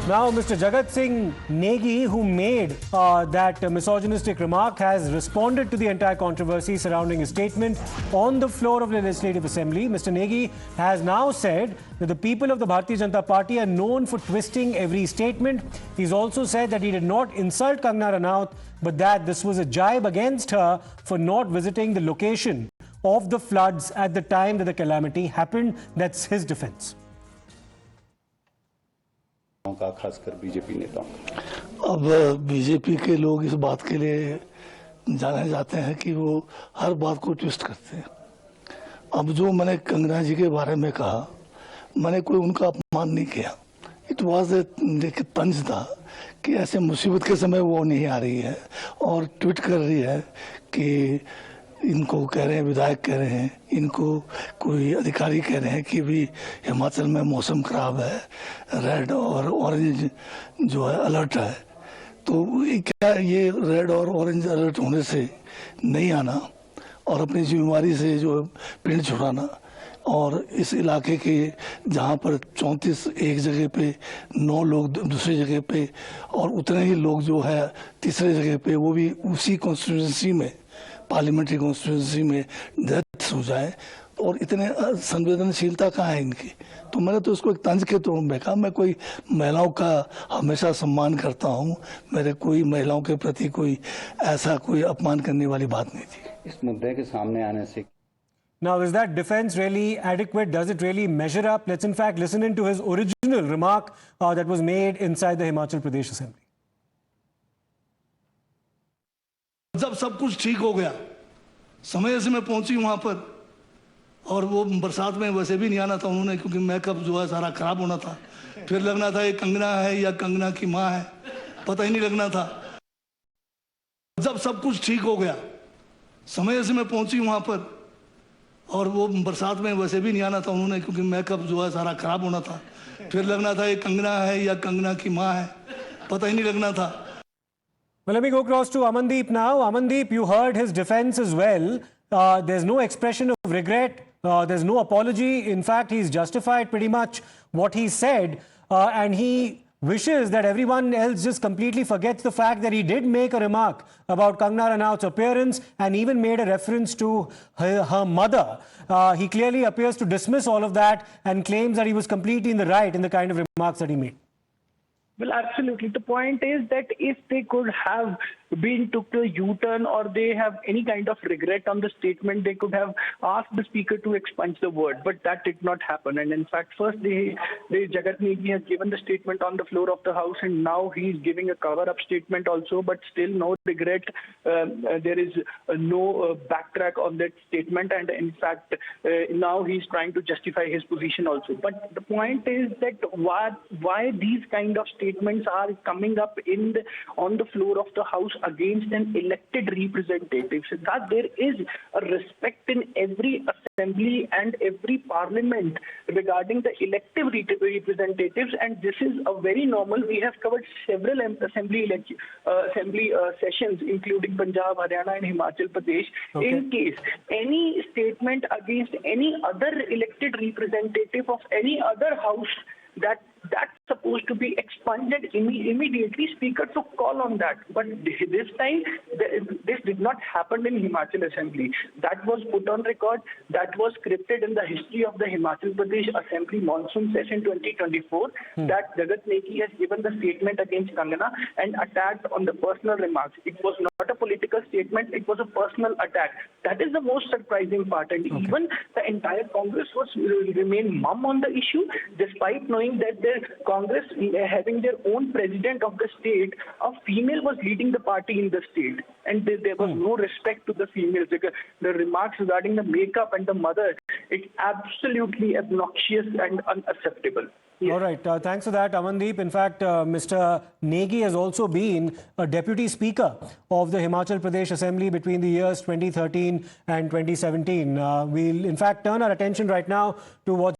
Now, Mr. Jagat Singh Negi, who made that misogynistic remark, has responded to the entire controversy surrounding his statement on the floor of the Legislative Assembly. Mr. Negi has now said that the people of the Bharatiya Janata Party are known for twisting every statement. He's also said that he did not insult Kangana Ranaut, but that this was a jibe against her for not visiting the location of the floods at the time that the calamity happened. That's his defense. का खासकर BJP नेताओं अब BJP के लोग इस बात के लिए जाने जाते हैं कि वो हर बात को ट्विस्ट करते हैं। अब जो मैंने कंगना जी के बारे में कहा, मैंने कोई उनका अपमान नहीं किया। इट वाज एक तंज था कि ऐसे मुसीबत के समय वो नहीं आ रही है और ट्वीट कर रही है कि इनको कह रहे हैं, विधायक कह रहे हैं, इनको कोई अधिकारी कह रहे हैं कि भी हिमाचल में मौसम खराब है, रेड और ऑरेंज जो है अलर्ट है। तो क्या ये रेड और ऑरेंज अलर्ट होने से नहीं आना और अपनी जिम्मेवारी से जो पिंड छुड़ाना और इस इलाके के जहाँ पर 34 एक जगह पे 9 लोग दूसरी जगह पे और उतने ही लोग जो है तीसरे जगह पे, वो भी उसी कॉन्स्टिट्यूंसी में, पार्लियामेंट्री कॉन्स्टिट्यूंसी में डेथ हो जाए और इतने संवेदनशीलता कहाँ है इनकी। तो मैंने तो उसको एक तंज के तौर में कहा। मैं कोई महिलाओं का हमेशा सम्मान करता हूँ, मेरे कोई महिलाओं के प्रति कोई ऐसा कोई अपमान करने वाली बात नहीं थी। इस मुद्दे के सामने आने से Now, is that defense really adequate? Does it really measure up? Let's in fact listen into his original remark that was made inside the Himachal Pradesh Assembly. जब सब कुछ ठीक हो गया, समय से मैं पहुंची वहां पर और वो बरसात में वैसे भी नहीं आना था उन्होंने, क्योंकि मेकअप जो है सारा खराब होना था। फिर लगना था ये कंगना है या कंगना की माँ है, पता ही नहीं लगना था। जब सब कुछ ठीक हो गया, समय से मैं पहुंची वहां पर और वो बरसात में वैसे भी नहीं आना था उन्होंने, क्योंकि मेकअप जो है सारा खराब होना था। फिर लगना था ये कंगना है या कंगना की माँ है, पता ही नहीं लगना था। Well, let me go across to Amandeep now. Amandeep, you heard his defense as well. There's no expression of regret. There's no apology. In fact, he's justified pretty much what he said. And he wishes that everyone else just completely forgets the fact that he did make a remark about Kangana Ranaut's appearance and even made a reference to her mother. He clearly appears to dismiss all of that and claims that he was completely in the right in the kind of remarks that he made. Well, absolutely. The point is that if they could have took a U-turn or they have any kind of regret on the statement, they could have asked the speaker to expunge the word, but that did not happen. And in fact, first Jagat Negi has given the statement on the floor of the House, and now he's giving a cover-up statement also, but still no regret. There is no backtrack on that statement, and in fact, now he's trying to justify his position also. But the point is that why these kind of statements are coming up on the floor of the House against an elected representative, so that there is a respect in every assembly and every parliament regarding the elective representatives, and this is a very normal. We have covered several assembly sessions, including Punjab, Haryana, and Himachal Pradesh. Okay. In case any statement against any other elected representative of any other house, that's supposed to be expunged immediately. Speaker took call on that, but this time this did not happen in Himachal Assembly. That was put on record. That was scripted in the history of the Himachal Pradesh Assembly Monsoon Session 2024. That Jagat Negi has given the statement against Kangana and attacked on the personal remarks. It was not a political statement. It was a personal attack. That is the most surprising part. And okay, even the entire Congress remained mum on the issue, despite knowing that the Congress having their own president of the state, a female was leading the party in the state, and there was no respect to the females. The remarks regarding the makeup and the mother, it's absolutely obnoxious and unacceptable. Yes. All right. Thanks for that, Amandeep. In fact, Mr. Negi has also been a deputy speaker of the Himachal Pradesh Assembly between the years 2013 and 2017. We'll, in fact, turn our attention right now to what